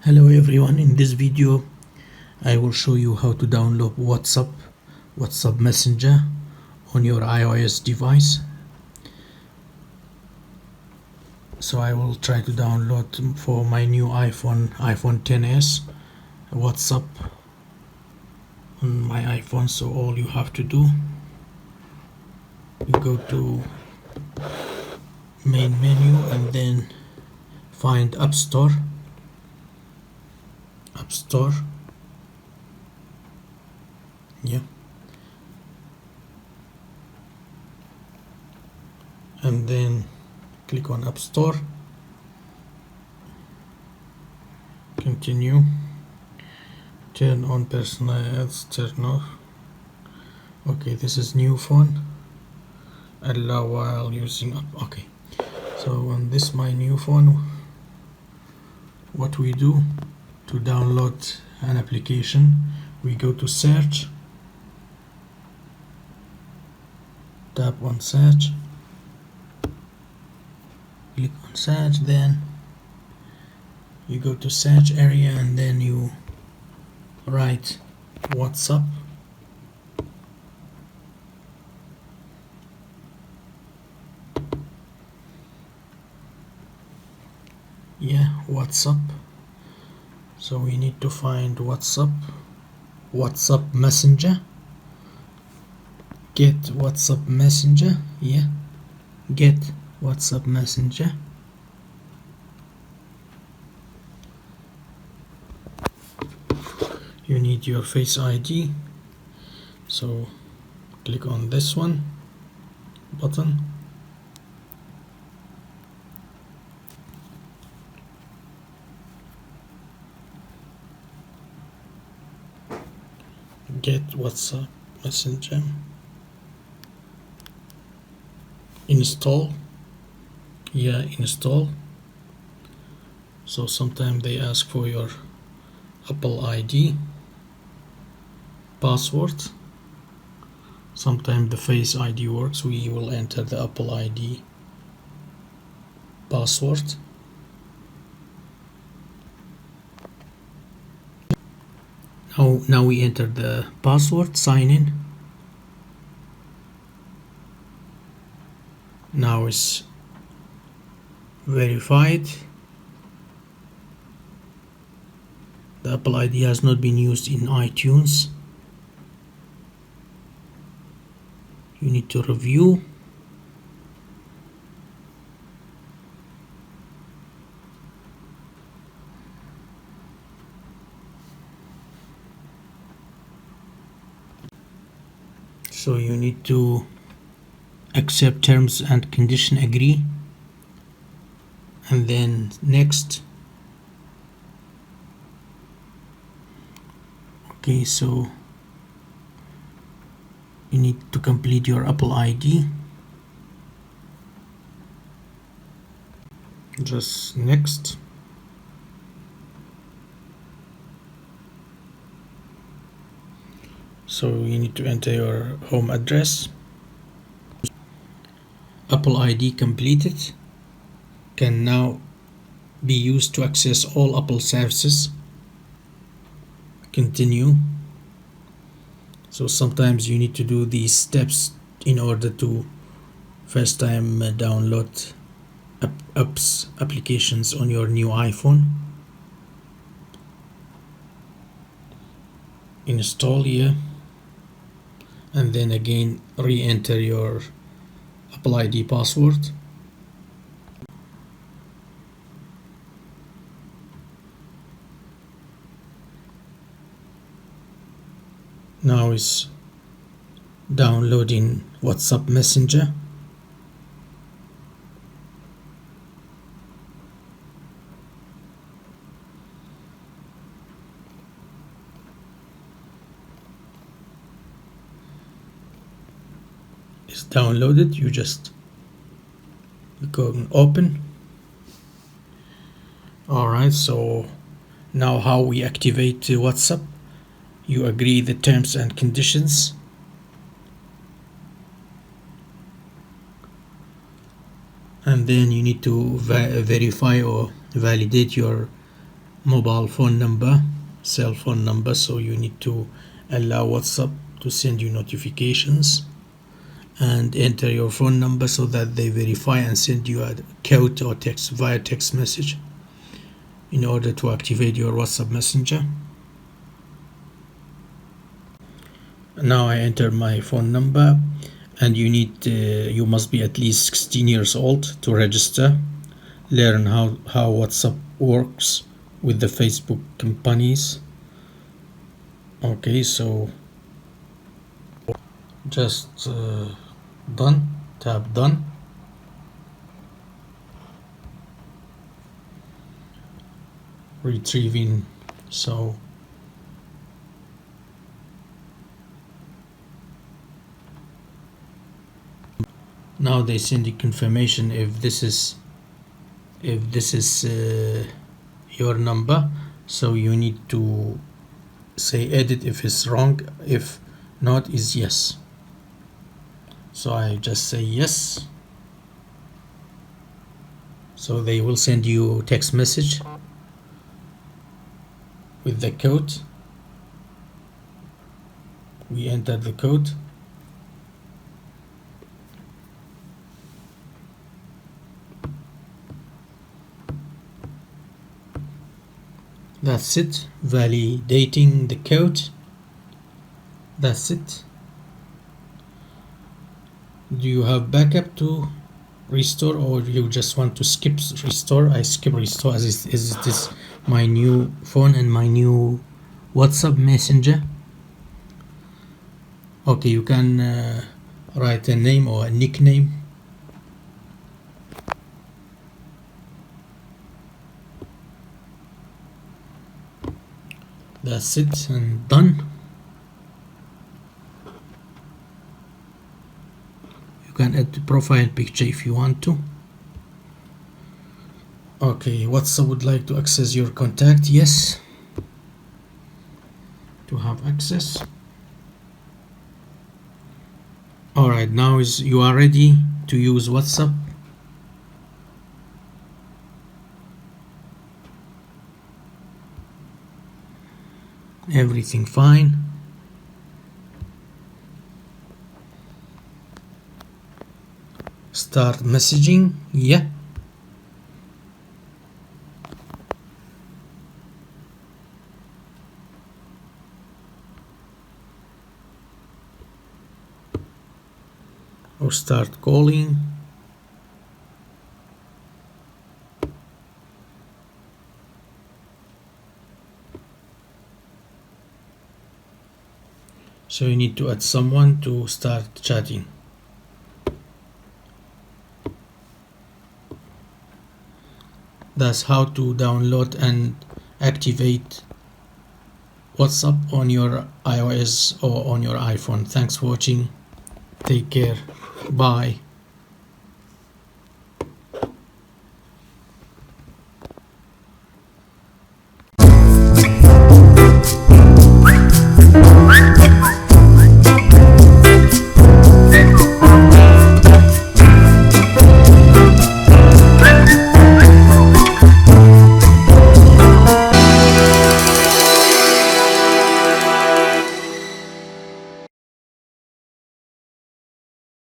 Hello everyone, in this video I will show you how to download WhatsApp Messenger on your iOS device. So I will try to download for my new iPhone XS WhatsApp on my iPhone. So all you have to do, you go to main menu and then find App Store, yeah, and then click on App Store, continue, turn on personal ads, turn off. Okay, this is new phone, allow while using app. Okay, so on this my new phone, what we do to download an application, we go to search, tap on search, click on search, then you go to search area and then you write WhatsApp. Yeah, WhatsApp. So we need to find WhatsApp Messenger. Get WhatsApp Messenger. Yeah, get WhatsApp Messenger. You need your Face ID, so click on this one button, get WhatsApp Messenger, install. Yeah, install. So sometimes they ask for your Apple ID, password. Sometimes the Face ID works. We will enter the Apple ID password. Now we enter the password, sign in. Now it's verified. The Apple ID has not been used in iTunes. You need to review. So you need to accept terms and condition, agree, and then next. Okay, so you need to complete your Apple ID. Just next. So you need to enter your home address. Apple ID completed. Can now be used to access all Apple services. Continue. So sometimes you need to do these steps in order to first time download applications on your new iPhone. Install here, and then again re-enter your Apple ID password. Now is downloading WhatsApp Messenger. It's downloaded. You just go and open. Alright, so now how we activate WhatsApp. You agree the terms and conditions. And then you need to verify or validate your mobile phone number, cell phone number, so you need to allow WhatsApp to send you notifications and enter your phone number so that they verify and send you a code or text via text message in order to activate your WhatsApp messenger. Now I enter my phone number, and you must be at least 16 years old to register. Learn how WhatsApp works with the Facebook companies. Okay, so just done, tap done. Retrieving, so now they send the confirmation if this is your number, so you need to say edit if it's wrong, if not is yes. So I just say yes, so they will send you text message with the code. We enter the code. That's it, validating the code. That's it. Do you have backup to restore, or you just want to skip restore? I skip restore as is this my new phone and my new WhatsApp messenger. Okay, you can write a name or a nickname. That's it, and done. You can add the profile picture if you want to. Okay, WhatsApp would like to access your contact. Yes, to have access. Alright, now you are ready to use WhatsApp. Everything fine. Start messaging. Yeah. Or start calling. So you need to add someone to start chatting. That's how to download and activate WhatsApp on your iOS or on your iPhone. Thanks for watching. Take care. Bye.